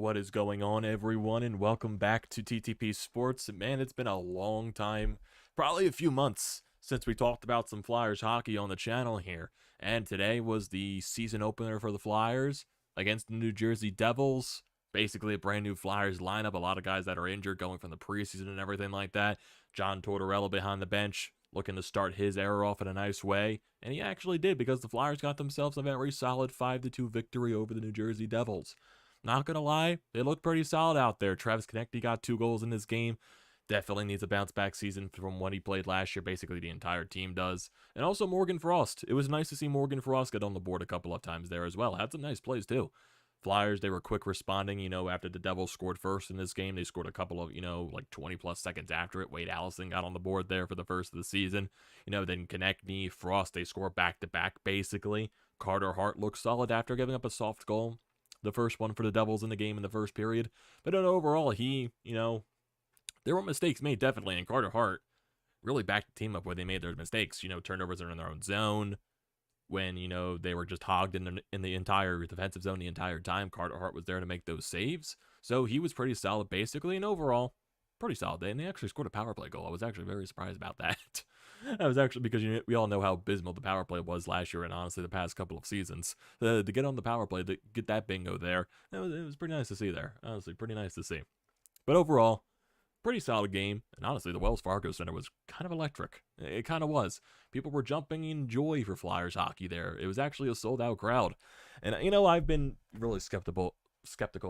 What is going on, everyone, and welcome back to TTP Sports. Man, it's been a long time, probably a few months, since we talked about some Flyers hockey on the channel here. And today was the season opener for the Flyers against the New Jersey Devils. Basically, a brand new Flyers lineup. A lot of guys that are injured going from the preseason and everything like that. John Tortorella behind the bench, looking to start his era off in a nice way. And he actually did, because the Flyers got themselves a very solid 5-2 victory over the New Jersey Devils. Not gonna lie, they look pretty solid out there. Travis Konecny got 2 goals in this game. Definitely needs a bounce back season from what he played last year. Basically, the entire team does. And also Morgan Frost. It was nice to see Morgan Frost get on the board a couple of times there as well. Had some nice plays too. Flyers, they were quick responding, after the Devils scored first in this game. They scored a couple of, like 20 plus seconds after it. Wade Allison got on the board there for the first of the season. Then Konecny, Frost, they score back to back basically. Carter Hart looks solid after giving up a soft goal, the first one for the Devils in the game in the first period. But overall, there were mistakes made, definitely, and Carter Hart really backed the team up where they made their mistakes. Turnovers are in their own zone. When, they were just hogged in the entire defensive zone the entire time, Carter Hart was there to make those saves. So he was pretty solid, basically, and overall, pretty solid day. And they actually scored a power play goal. I was actually very surprised about that. That was actually because we all know how abysmal the power play was last year and honestly the past couple of seasons. To get on the power play, to get that bingo there, it was pretty nice to see there. Honestly, pretty nice to see. But overall, pretty solid game. And honestly, the Wells Fargo Center was kind of electric. It kind of was. People were jumping in joy for Flyers hockey there. It was actually a sold-out crowd. And, I've been really skeptical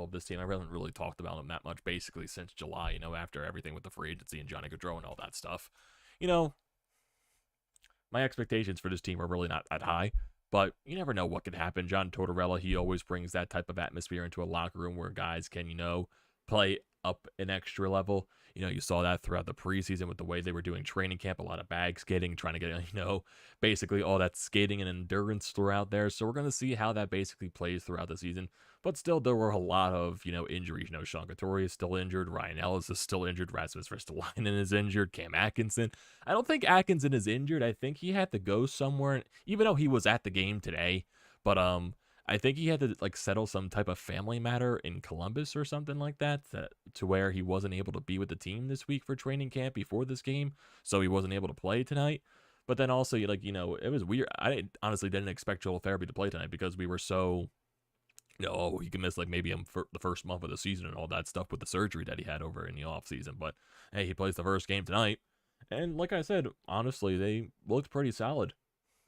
of this team. I haven't really talked about them that much basically since July, after everything with the free agency and Johnny Gaudreau and all that stuff. My expectations for this team are really not that high, but you never know what could happen. John Tortorella, he always brings that type of atmosphere into a locker room where guys can, play up an extra level. You saw that throughout the preseason with the way they were doing training camp, a lot of bag skating, trying to get, basically all that skating and endurance throughout there. So we're going to see how that basically plays throughout the season. But still, there were a lot of, injuries. Sean Couturier is still injured. Ryan Ellis is still injured. Rasmus Ristolainen is injured. Cam Atkinson. I don't think Atkinson is injured. I think he had to go somewhere, even though he was at the game today. But, I think he had to settle some type of family matter in Columbus or something like that, to where he wasn't able to be with the team this week for training camp before this game, so he wasn't able to play tonight. But then also, it was weird. I honestly didn't expect Joel Farabee to play tonight because we were so, he can miss maybe for the first month of the season and all that stuff with the surgery that he had over in the off season. But hey, he plays the first game tonight, and like I said, honestly, they looked pretty solid.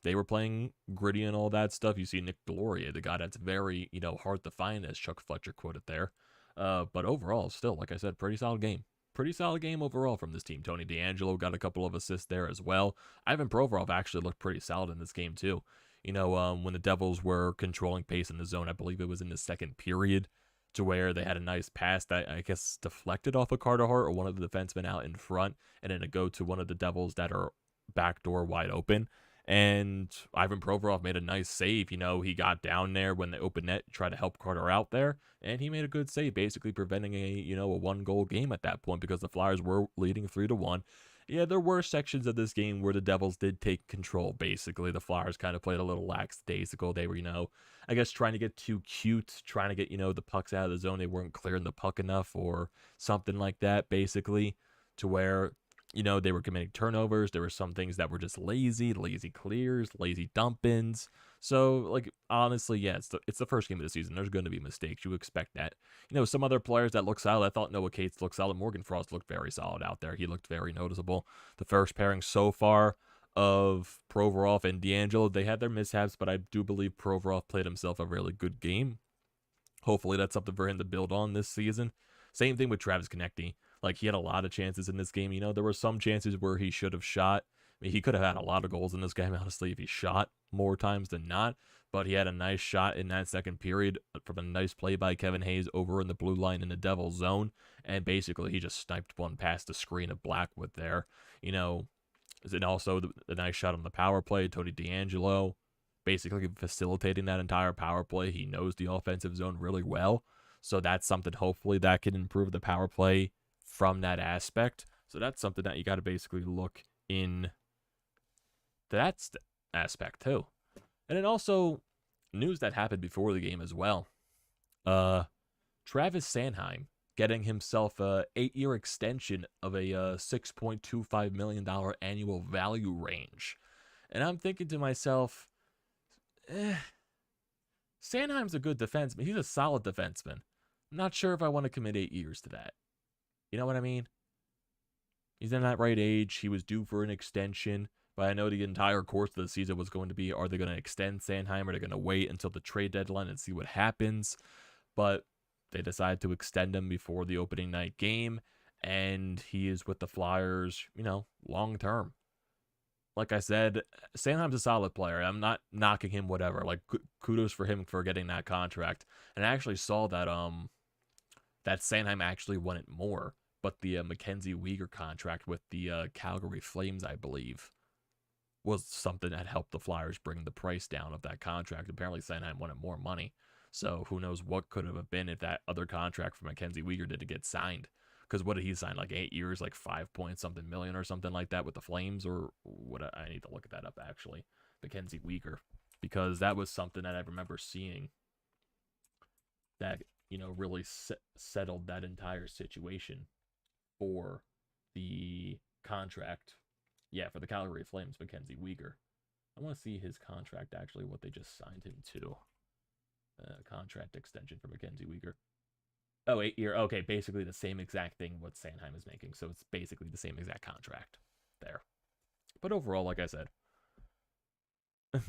They were playing gritty and all that stuff. You see Nick Deslauriers, the guy that's very, hard to find, as Chuck Fletcher quoted there. But overall, still, like I said, pretty solid game. Pretty solid game overall from this team. Tony DeAngelo got a couple of assists there as well. Ivan Provorov actually looked pretty solid in this game too. When the Devils were controlling pace in the zone, I believe it was in the second period, to where they had a nice pass that I guess deflected off of Carter Hart or one of the defensemen out in front, and then a go to one of the Devils that are backdoor wide open. And Ivan Provorov made a nice save. He got down there when the open net, tried to help Carter out there, and he made a good save, basically preventing a 1-goal game at that point because the Flyers were leading 3-1. Yeah, there were sections of this game where the Devils did take control, basically. The Flyers kind of played a little lackadaisical. They were, I guess trying to get too cute, trying to get, the pucks out of the zone. They weren't clearing the puck enough or something like that, basically, to where they were committing turnovers. There were some things that were just lazy clears, lazy dump-ins. So, honestly, yeah, it's the first game of the season. There's going to be mistakes. You expect that. Some other players that look solid. I thought Noah Cates looked solid. Morgan Frost looked very solid out there. He looked very noticeable. The first pairing so far of Provorov and DeAngelo, they had their mishaps, but I do believe Provorov played himself a really good game. Hopefully that's something for him to build on this season. Same thing with Travis Konecny. He had a lot of chances in this game. There were some chances where he should have shot. I mean, he could have had a lot of goals in this game, honestly, if he shot more times than not. But he had a nice shot in that second period from a nice play by Kevin Hayes over in the blue line in the Devils zone. And basically, he just sniped one past the screen of Blackwood there. And also the nice shot on the power play, Tony DeAngelo, basically facilitating that entire power play. He knows the offensive zone really well. So that's something, hopefully, that can improve the power play from that aspect. So that's something that you got to basically look in that aspect too. And then also news that happened before the game as well. Travis Sanheim getting himself a 8-year extension of a $6.25 million annual value range. And I'm thinking to myself, Sanheim's a good defenseman. He's a solid defenseman. I'm not sure if I want to commit 8 years to that. You know what I mean? He's in that right age. He was due for an extension. But I know the entire course of the season was going to be, are they going to extend Sanheim? Or are they going to wait until the trade deadline and see what happens? But they decided to extend him before the opening night game. And he is with the Flyers, long term. Like I said, Sanheim's a solid player. I'm not knocking him, whatever. Like, kudos for him for getting that contract. And I actually saw that that Sanheim actually wanted more. But the Mackenzie Weegar contract with the Calgary Flames, I believe, was something that helped the Flyers bring the price down of that contract. Apparently, Sanheim wanted more money. So who knows what could have been if that other contract for Mackenzie Weegar did get signed. Because what did he sign? Like 8 years, like 5-point-something million or something like that with the Flames? Or what? I need to look that up, actually. Mackenzie Weegar. Because that was something that I remember seeing that, really settled that entire situation for the contract. Yeah, for the Calgary Flames, Mackenzie Weegar. I want to see his contract, actually, what they just signed him to. Contract extension for Mackenzie Weegar. Oh, 8 year. Okay, basically the same exact thing what Sanheim is making. So it's basically the same exact contract there. But overall, like I said,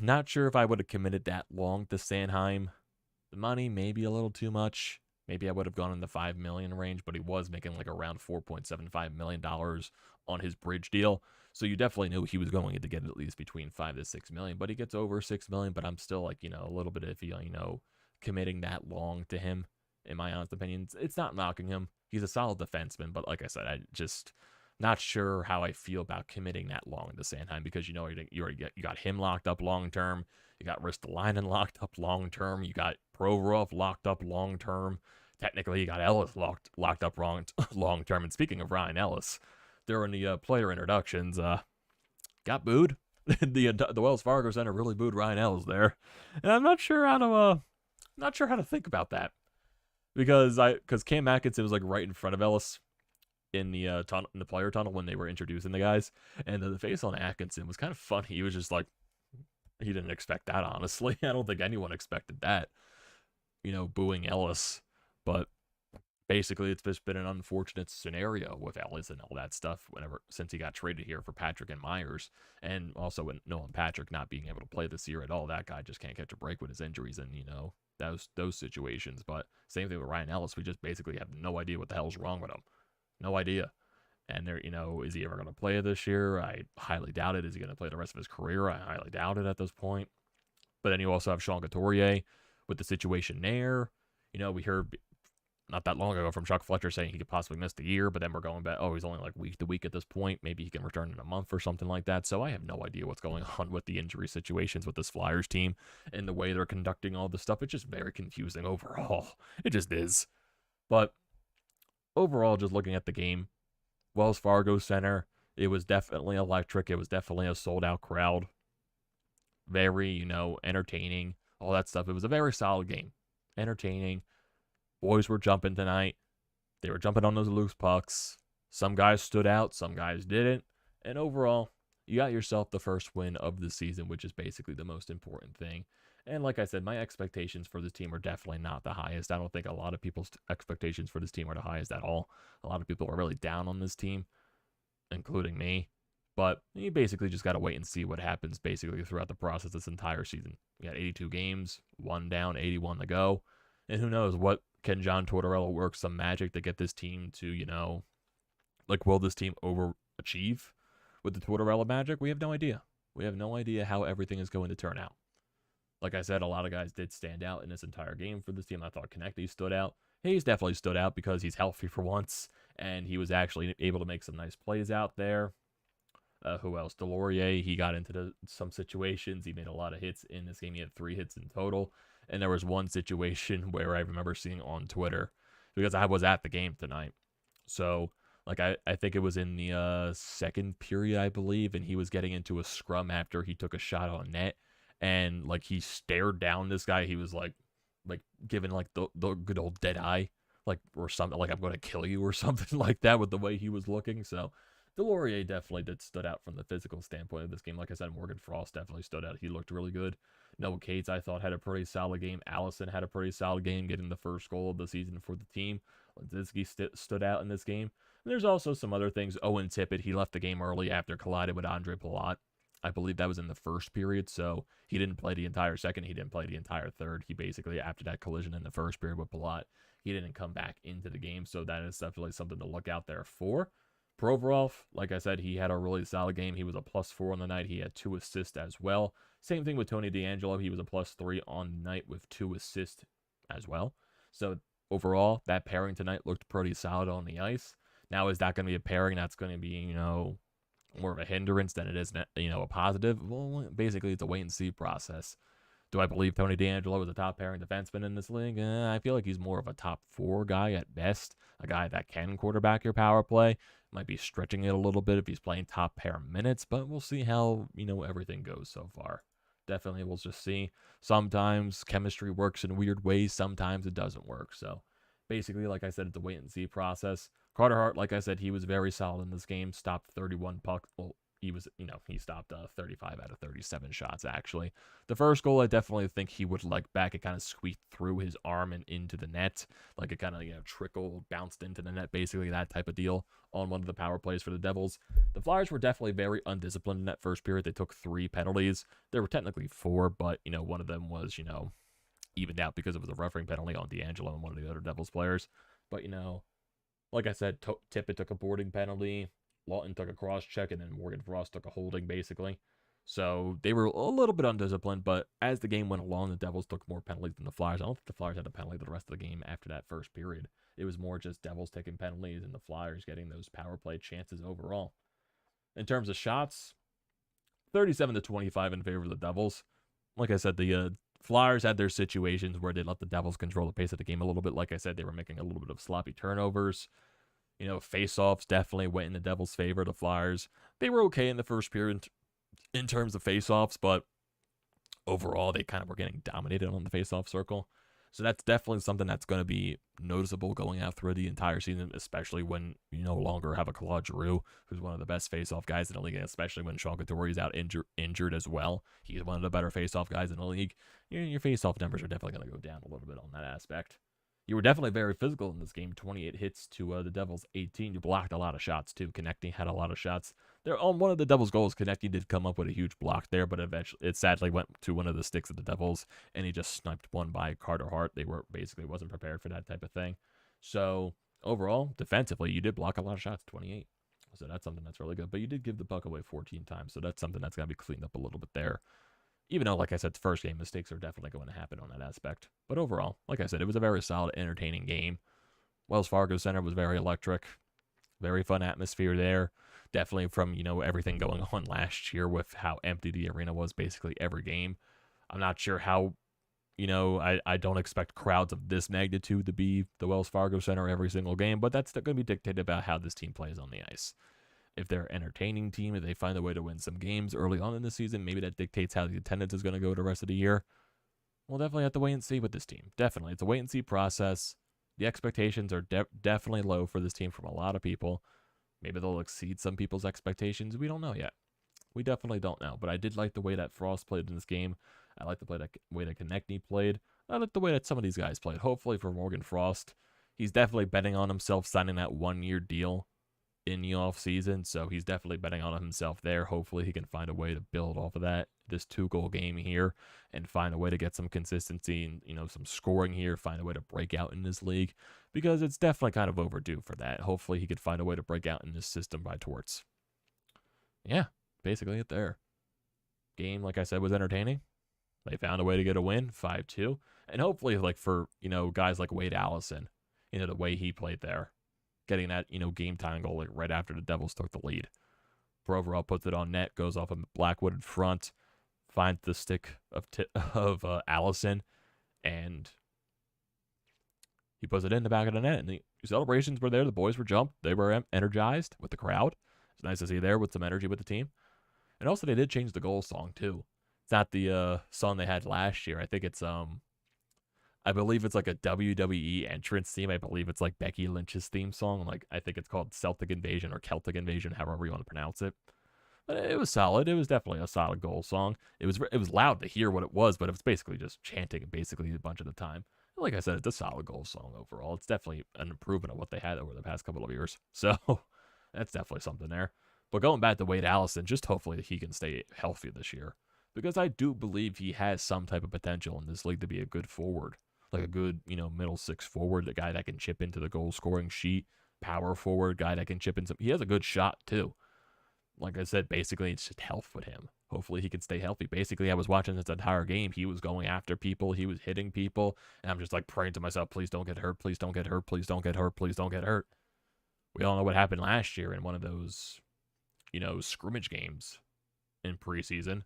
not sure if I would have committed that long to Sanheim. The money, maybe a little too much. Maybe I would have gone in the $5 million range, but he was making like around $4.75 million on his bridge deal. So you definitely knew he was going to get at least between $5 to $6 million, but he gets over $6 million. But I'm still like, a little bit iffy, committing that long to him. In my honest opinion, it's not knocking him. He's a solid defenseman, but like I said, I just not sure how I feel about committing that long to Sanheim because you got him locked up long term. You got Ristolainen locked up long term. You got Provorov locked up long term. Technically, you got Ellis locked up long term. And speaking of Ryan Ellis, during the player introductions, got booed. the Wells Fargo Center really booed Ryan Ellis there, and I'm not sure how to think about that. Because Cam Atkinson was like right in front of Ellis in the player tunnel when they were introducing the guys, and the face on Atkinson was kind of funny. He was just like, he didn't expect that, honestly. I don't think anyone expected that, booing Ellis. But basically, it's just been an unfortunate scenario with Ellis and all that stuff since he got traded here for Patrick and Myers, and also with Nolan Patrick not being able to play this year at all. That guy just can't catch a break with his injuries, and those situations. But same thing with Ryan Ellis. We just basically have no idea what the hell's wrong with him. No idea. And there, is he ever going to play this year? I highly doubt it. Is he going to play the rest of his career? I highly doubt it at this point. But then you also have Sean Couturier with the situation there. We heard not that long ago from Chuck Fletcher saying he could possibly miss the year, but then we're going back, he's only like week to week at this point. Maybe he can return in a month or something like that. So I have no idea what's going on with the injury situations with this Flyers team and the way they're conducting all this stuff. It's just very confusing overall. It just is. But overall, just looking at the game, Wells Fargo Center, it was definitely electric. It was definitely a sold-out crowd. Very, entertaining, all that stuff. It was a very solid game. Entertaining. Boys were jumping tonight. They were jumping on those loose pucks. Some guys stood out, some guys didn't. And overall, you got yourself the first win of the season, which is basically the most important thing. And like I said, my expectations for this team are definitely not the highest. I don't think a lot of people's expectations for this team are the highest at all. A lot of people are really down on this team, including me. But you basically just got to wait and see what happens basically throughout the process this entire season. You got 82 games, 1 down, 81 to go. And who knows what can John Tortorella work some magic to get this team to, will this team overachieve with the Tortorella magic? We have no idea. We have no idea how everything is going to turn out. Like I said, a lot of guys did stand out in this entire game for this team. I thought Konecny stood out. He's definitely stood out because he's healthy for once, and he was actually able to make some nice plays out there. Who else? Delorier, he got into some situations. He made a lot of hits in this game. He had 3 hits in total. And there was one situation where I remember seeing on Twitter, because I was at the game tonight. So, I think it was in the second period, I believe, and he was getting into a scrum after he took a shot on net. And, he stared down this guy. He was, giving, the good old dead eye. like, or something, like I'm going to kill you or something like that with the way he was looking. So Delorier definitely did stood out from the physical standpoint of this game. Like I said, Morgan Frost definitely stood out. He looked really good. Noah Cates, I thought, had a pretty solid game. Allison had a pretty solid game, getting the first goal of the season for the team. Lenzinski stood out in this game. And there's also some other things. Owen Tippett, he left the game early after colliding with Andre Palat. I believe that was in the first period, so he didn't play the entire second. He didn't play the entire third. He basically, after that collision in the first period with Palat, he didn't come back into the game, so that is definitely something to look out there for. Provorov, like I said, he had a really solid game. He was a +4 on the night. He had 2 assists as well. Same thing with Tony DeAngelo. He was a +3 on the night with 2 assists as well. So overall, that pairing tonight looked pretty solid on the ice. Now, is that going to be a pairing that's going to be, more of a hindrance than it is, a positive? Well, basically, it's a wait-and-see process. Do I believe Tony DeAngelo is a top pairing defenseman in this league? I feel like he's more of a top 4 guy at best, a guy that can quarterback your power play. Might be stretching it a little bit if he's playing top pair minutes, but we'll see how, everything goes so far. Definitely, we'll just see. Sometimes chemistry works in weird ways. Sometimes it doesn't work. So basically, like I said, it's a wait-and-see process. Carter Hart, like I said, he was very solid in this game. Stopped 31 pucks. Well, he stopped 35 out of 37 shots, actually. The first goal, I definitely think he would like back. It kind of squeaked through his arm and into the net. Like it kind of, trickled, bounced into the net, basically that type of deal on one of the power plays for the Devils. The Flyers were definitely very undisciplined in that first period. They took 3 penalties. There were technically 4, but, one of them was, evened out because it was a refereeing penalty on DeAngelo and one of the other Devils players. But, like I said, Tippett took a boarding penalty, Lawton took a cross check, and then Morgan Frost took a holding, basically. So they were a little bit undisciplined, but as the game went along, the Devils took more penalties than the Flyers. I don't think the Flyers had a penalty the rest of the game after that first period. It was more just Devils taking penalties and the Flyers getting those power play chances overall. In terms of shots, 37-25 in favor of the Devils. Like I said, the Flyers had their situations where they let the Devils control the pace of the game a little bit. Like I said, they were making a little bit of sloppy turnovers. Face-offs definitely went in the Devils' favor. The Flyers, they were okay in the first period in terms of face-offs, but overall, they kind of were getting dominated on the face-off circle. So that's definitely something that's going to be noticeable going out through the entire season, especially when you no longer have a Claude Giroux, who's one of the best face-off guys in the league, and especially when Sean Couturier is out injured as well. He's one of the better face-off guys in the league. Your face-off numbers are definitely going to go down a little bit on that aspect. You were definitely very physical in this game. 28 hits to the Devils' 18. You blocked a lot of shots, too. Konecny had a lot of shots. There on one of the Devils' goals, Konecny did come up with a huge block there, but eventually it sadly went to one of the sticks of the Devils, and he just sniped one by Carter Hart. They wasn't prepared for that type of thing. So overall, defensively, you did block a lot of shots, 28. So that's something that's really good. But you did give the puck away 14 times, so that's something that's got to be cleaned up a little bit there. Even though, like I said, the first game, mistakes are definitely going to happen on that aspect. But overall, like I said, it was a very solid, entertaining game. Wells Fargo Center was very electric. Very fun atmosphere there. Definitely from, everything going on last year with how empty the arena was basically every game. I'm not sure how, I don't expect crowds of this magnitude to be the Wells Fargo Center every single game, but that's going to be dictated about how this team plays on the ice. If they're an entertaining team, if they find a way to win some games early on in the season, maybe that dictates how the attendance is going to go the rest of the year. We'll definitely have to wait and see with this team. Definitely. It's a wait and see process. The expectations are definitely low for this team from a lot of people. Maybe they'll exceed some people's expectations. We don't know yet. We definitely don't know. But I did like the way that Frost played in this game. I like the way that Konecny played. I like the way that some of these guys played. Hopefully for Morgan Frost, he's definitely betting on himself signing that 1-year deal in the offseason, so he's definitely betting on himself there. Hopefully he can find a way to build off of that, this 2-goal game here, and find a way to get some consistency and, some scoring here, find a way to break out in this league, because it's definitely kind of overdue for that. Hopefully he could find a way to break out in this system by Torts. Yeah, basically it there. Game, like I said, was entertaining. They found a way to get a win, 5-2, and hopefully, for, guys like Wade Allison, the way he played there, getting that, game time goal right after the Devils took the lead. Provorov puts it on net, goes off a Blackwood in front, finds the stick of Allison, and he puts it in the back of the net. And the celebrations were there. The boys were jumped. They were energized with the crowd. It's nice to see there with some energy with the team. And also, they did change the goal song, too. It's not the song they had last year. I think it's, I I believe it's like a WWE entrance theme. I believe it's like Becky Lynch's theme song. Like I think it's called Celtic Invasion or Celtic Invasion, however you want to pronounce it. But it was solid. It was definitely a solid goal song. It was loud to hear what it was, but it was basically just chanting basically a bunch of the time. Like I said, it's a solid goal song overall. It's definitely an improvement of what they had over the past couple of years. So that's definitely something there. But going back to Wade Allison, just hopefully he can stay healthy this year. Because I do believe he has some type of potential in this league to be a good forward. Like a good, middle six forward, the guy that can chip into the goal scoring sheet, power forward, guy that can chip into. He has a good shot too. Like I said, basically it's just health with him. Hopefully he can stay healthy. Basically, I was watching this entire game. He was going after people. He was hitting people. And I'm just like praying to myself, please don't get hurt. Please don't get hurt. Please don't get hurt. Please don't get hurt. We all know what happened last year in one of those, scrimmage games in preseason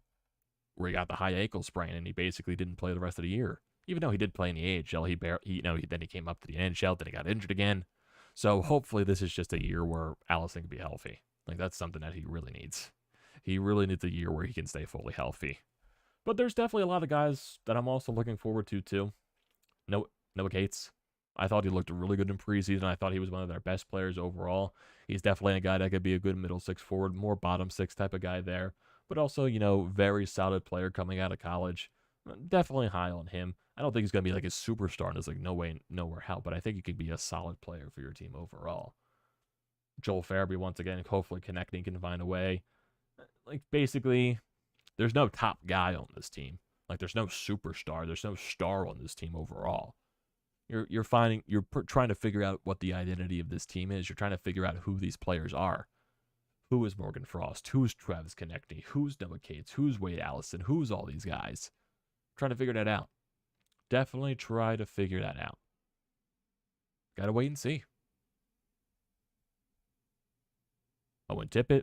where he got the high ankle sprain and he basically didn't play the rest of the year. Even though he did play in the AHL, then he came up to the NHL, then he got injured again. So hopefully this is just a year where Allison can be healthy. Like that's something that he really needs. He really needs a year where he can stay fully healthy. But there's definitely a lot of guys that I'm also looking forward to too. Noah Cates. I thought he looked really good in preseason. I thought he was one of their best players overall. He's definitely a guy that could be a good middle six forward, more bottom six type of guy there. But also, very solid player coming out of college. Definitely high on him. I don't think he's going to be like a superstar and there's like no way, nowhere how, but I think he could be a solid player for your team overall. Joel Farabee, once again, hopefully Konecny can find a way. Like, basically, there's no top guy on this team. Like, there's no superstar. There's no star on this team overall. You're trying to figure out what the identity of this team is. You're trying to figure out who these players are. Who is Morgan Frost? Who's Travis Konecny? Who's Noah Cates? Who's Wade Allison? Who's all these guys? Trying to figure that out. Definitely try to figure that out. Gotta wait and see. Owen Tippett.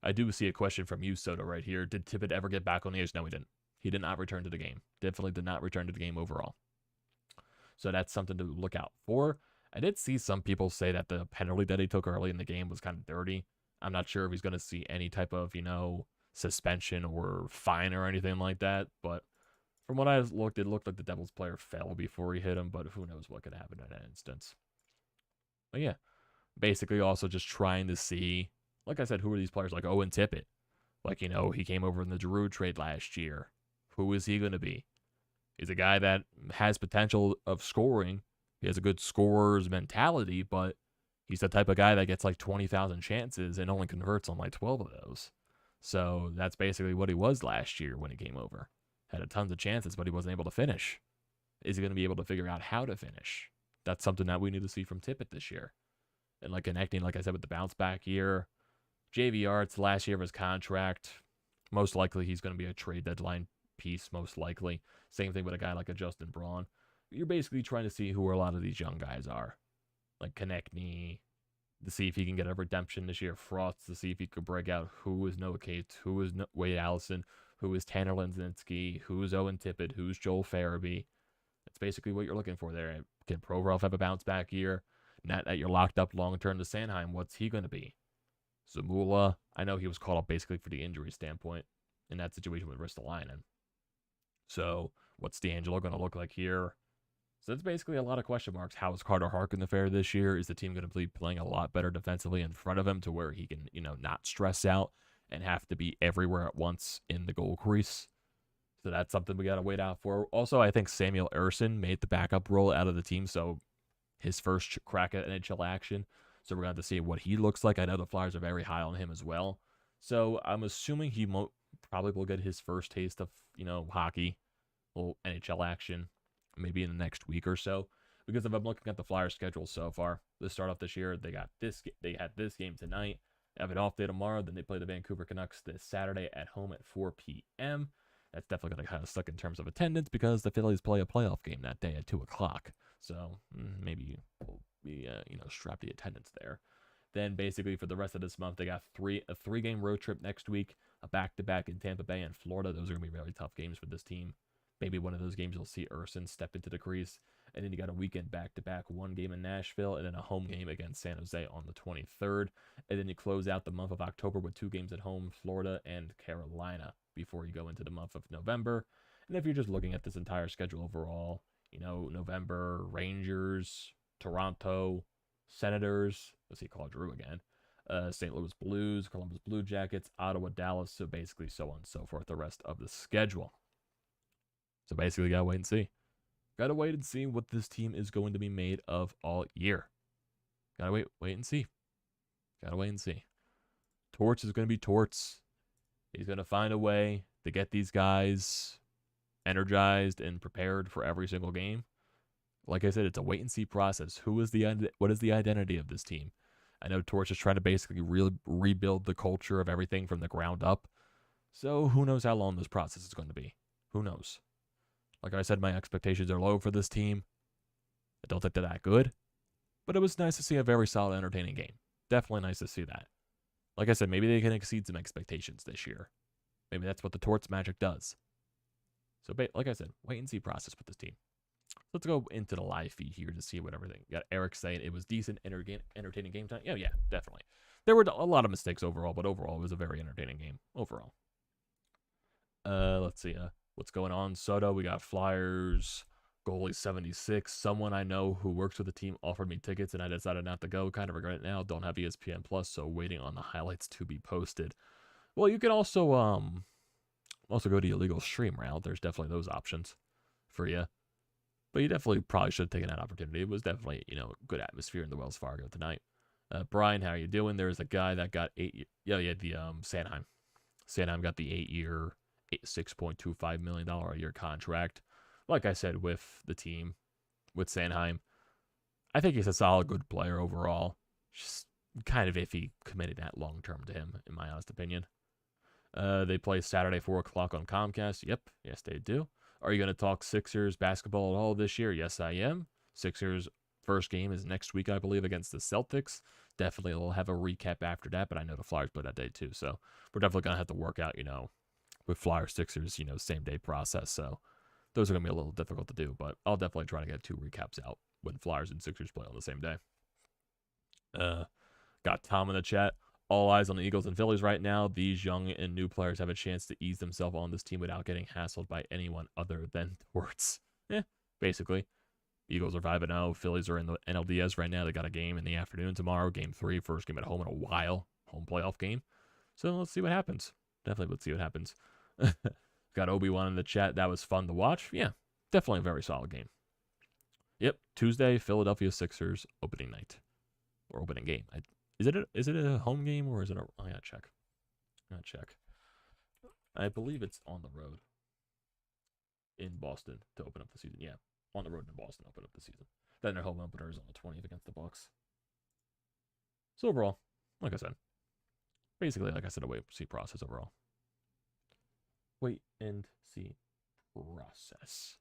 I do see a question from you, Soda, right here. Did Tippett ever get back on the ice? No, he didn't. He did not return to the game. Definitely did not return to the game overall. So that's something to look out for. I did see some people say that the penalty that he took early in the game was kind of dirty. I'm not sure if he's going to see any type of, suspension or fine or anything like that. But from what I looked, it looked like the Devils player fell before he hit him. But who knows what could happen in that instance. But yeah, basically also just trying to see, like I said, who are these players like Owen Tippett? Like, he came over in the Giroux trade last year. Who is he going to be? He's a guy that has potential of scoring. He has a good scorer's mentality, but he's the type of guy that gets like 20,000 chances and only converts on like 12 of those. So that's basically what he was last year when he came over. Had a tons of chances, but he wasn't able to finish. Is he going to be able to figure out how to finish? That's something that we need to see from Tippett this year. And like connecting, like I said, with the bounce back year. JVR, it's the last year of his contract. Most likely he's going to be a trade deadline piece, most likely. Same thing with a guy like a Justin Braun. You're basically trying to see who a lot of these young guys are. Like Konecny, to see if he can get a redemption this year. Frost, to see if he could break out. Who is Noah Cates? Who is Wade Allison? Who is Tanner Lenzinski? Who is Owen Tippett? Who's Joel Farabee? That's basically what you're looking for there. Can Provorov have a bounce back year? Not that you're locked up long term to Sanheim. What's he going to be? Zamula, I know he was called up basically for the injury standpoint in that situation with Ristolainen. So what's D'Angelo going to look like here? So that's basically a lot of question marks. How is Carter Hart going to fare this year? Is the team going to be playing a lot better defensively in front of him to where he can, not stress out and have to be everywhere at once in the goal crease? So that's something we got to wait out for. Also, I think Samuel Ersson made the backup role out of the team, so his first crack at NHL action. So we're going to have to see what he looks like. I know the Flyers are very high on him as well. So I'm assuming he probably will get his first taste of, hockey, little NHL action, maybe in the next week or so. Because if I'm looking at the Flyers schedule so far, to start off this year, they had this game tonight. They have an off day tomorrow. Then they play the Vancouver Canucks this Saturday at home at 4 p.m. That's definitely going to kind of suck in terms of attendance because the Phillies play a playoff game that day at 2 o'clock. So maybe we'll be, strap the attendance there. Then basically for the rest of this month, they got a three-game road trip next week, a back-to-back in Tampa Bay and Florida. Those are going to be really tough games for this team. Maybe one of those games you'll see Ersson step into the crease. And then you got a weekend back-to-back, one game in Nashville, and then a home game against San Jose on the 23rd. And then you close out the month of October with 2 games at home, Florida and Carolina, before you go into the month of November. And if you're just looking at this entire schedule overall, November, Rangers, Toronto, Senators. Let's see, Claude Giroux again. St. Louis Blues, Columbus Blue Jackets, Ottawa, Dallas. So basically, so on and so forth. The rest of the schedule. So basically, gotta wait and see. Gotta wait and see what this team is going to be made of all year. Gotta wait and see. Gotta wait and see. Torts is gonna be Torts. He's gonna find a way to get these guys energized and prepared for every single game. Like I said, it's a wait and see process. What is the identity of this team? I know Torch is trying to basically rebuild the culture of everything from the ground up. So who knows how long this process is going to be? Who knows? Like I said, my expectations are low for this team. I don't think they're that good. But it was nice to see a very solid, entertaining game. Definitely nice to see that. Like I said, maybe they can exceed some expectations this year. Maybe that's what the Torts magic does. So, like I said, wait and see process with this team. Let's go into the live feed here to see what everything. Got Eric saying it was decent, entertaining game time. Yeah, definitely. There were a lot of mistakes overall, but overall it was a very entertaining game overall. Let's see. What's going on? Soto, we got Flyers, goalie 76. Someone I know who works with the team offered me tickets, and I decided not to go. Kind of regret it now. Don't have ESPN Plus, so waiting on the highlights to be posted. Well, you can also go to the illegal stream route. There's definitely those options for you. But you definitely probably should have taken that opportunity. It was definitely, good atmosphere in the Wells Fargo tonight. Brian, how are you doing? There's a guy that got 8 year, the Sanheim. Sanheim got the 8-year, $6.25 million a year contract. Like I said, with the team, with Sanheim, I think he's a solid, good player overall. Just kind of iffy committed that long term to him, in my honest opinion. They play Saturday, 4 o'clock on Comcast. Yep, yes, they do. Are you going to talk Sixers basketball at all this year? Yes, I am. Sixers' first game is next week, I believe, against the Celtics. Definitely we'll have a recap after that, but I know the Flyers play that day too. So we're definitely going to have to work out, with Flyers, Sixers, same day process. So those are going to be a little difficult to do, but I'll definitely try to get 2 recaps out when Flyers and Sixers play on the same day. Got Tom in the chat. All eyes on the Eagles and Phillies right now. These young and new players have a chance to ease themselves on this team without getting hassled by anyone other than Torts. Basically. Eagles are 5-0. Phillies are in the NLDS right now. They got a game in the afternoon tomorrow. Game 3, first game at home in a while. Home playoff game. So let's see what happens. Definitely let's see what happens. Got Obi-Wan in the chat. That was fun to watch. Yeah, definitely a very solid game. Yep, Tuesday, Philadelphia Sixers opening night. Or opening game. Is it a home game or is it I gotta check. I believe it's on the road in Boston to open up the season. Yeah, on the road in Boston to open up the season. Then their home opener is on the 20th against the Bucks. So overall, like I said, basically, like I said, a wait and see process overall. Wait and see process.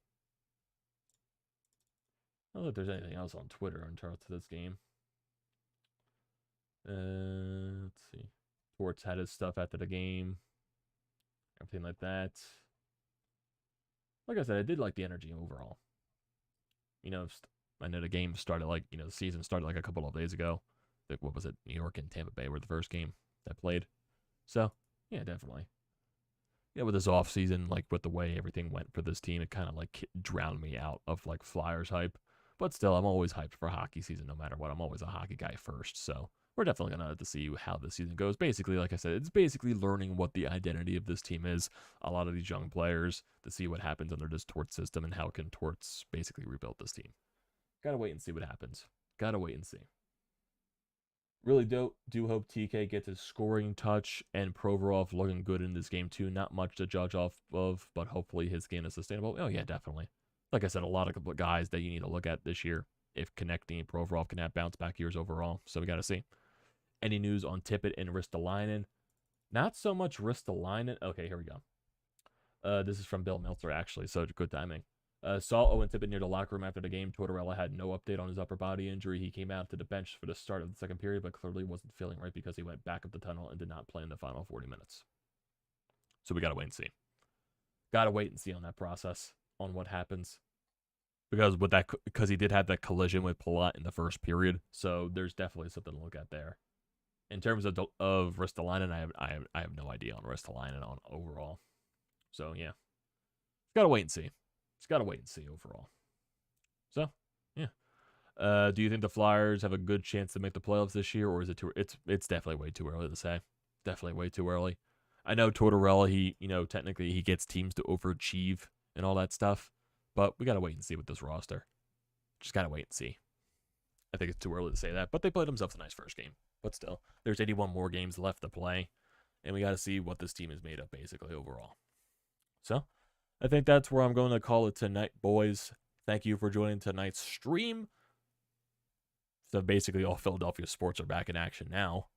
I don't know if there's anything else on Twitter in terms of this game. Let's see. Torts had his stuff after the game. Everything like that. Like I said, I did like the energy overall. I know the game started the season started like a couple of days ago. What was it? New York and Tampa Bay were the first game that played. So, yeah, definitely. With this off season, with the way everything went for this team, it kind of drowned me out of Flyers hype. But still, I'm always hyped for hockey season no matter what. I'm always a hockey guy first. So we're definitely going to have to see how this season goes. Basically, like I said, it's basically learning what the identity of this team is. A lot of these young players to see what happens under this Torts system and how can Torts basically rebuild this team. Gotta wait and see what happens. Gotta wait and see. Really do hope TK gets his scoring touch and Provorov looking good in this game too. Not much to judge off of, but hopefully his game is sustainable. Oh yeah, definitely. Like I said, a lot of guys that you need to look at this year if Konecny and Provorov can have bounce back years overall. So we got to see. Any news on Tippett and Ristolainen? Not so much Ristolainen. Okay, here we go. This is from Bill Meltzer, actually, so good timing. Saw Owen Tippett near the locker room after the game. Tortorella had no update on his upper body injury. He came out to the bench for the start of the second period, but clearly wasn't feeling right because he went back up the tunnel and did not play in the final 40 minutes. So we got to wait and see. Got to wait and see on that process, on what happens. Because he did have that collision with Palat in the first period, so there's definitely something to look at there. In terms of Ristolainen, I have no idea on Ristolainen on overall. So yeah, got to wait and see. Just got to wait and see overall. So, yeah. Do you think the Flyers have a good chance to make the playoffs this year, or is it too? It's definitely way too early to say. Definitely way too early. I know Tortorella. Technically he gets teams to overachieve and all that stuff, but we gotta wait and see with this roster. Just gotta wait and see. I think it's too early to say that, but they played themselves a nice first game. But still, there's 81 more games left to play, and we gotta see what this team is made of basically overall. So, I think that's where I'm going to call it tonight, boys. Thank you for joining tonight's stream. So basically, all Philadelphia sports are back in action now.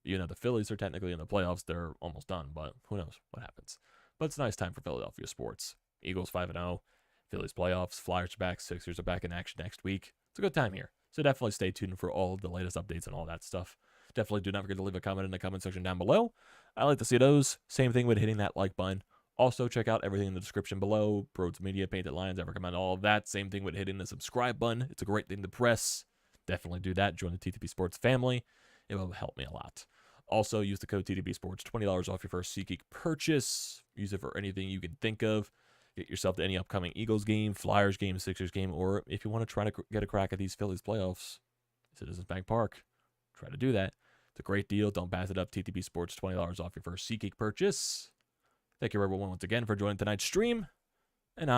The Phillies are technically in the playoffs. They're almost done, but who knows what happens. But it's a nice time for Philadelphia sports. Eagles 5-0, Phillies playoffs, Flyers are back, Sixers are back in action next week. It's a good time here. So definitely stay tuned for all of the latest updates and all that stuff. Definitely do not forget to leave a comment in the comment section down below. I like to see those. Same thing with hitting that like button. Also, check out everything in the description below. BrodesMedia, Painted Lions, I recommend all of that. Same thing with hitting the subscribe button. It's a great thing to press. Definitely do that. Join the TTP Sports family. It will help me a lot. Also, use the code TTP Sports, $20 off your first SeatGeek purchase. Use it for anything you can think of. Get yourself to any upcoming Eagles game, Flyers game, Sixers game, or if you want to try to get a crack at these Phillies playoffs, Citizens Bank Park, try to do that. It's a great deal. Don't pass it up. TTP Sports, $20 off your first SeatGeek purchase. Thank you, everyone, once again for joining tonight's stream, and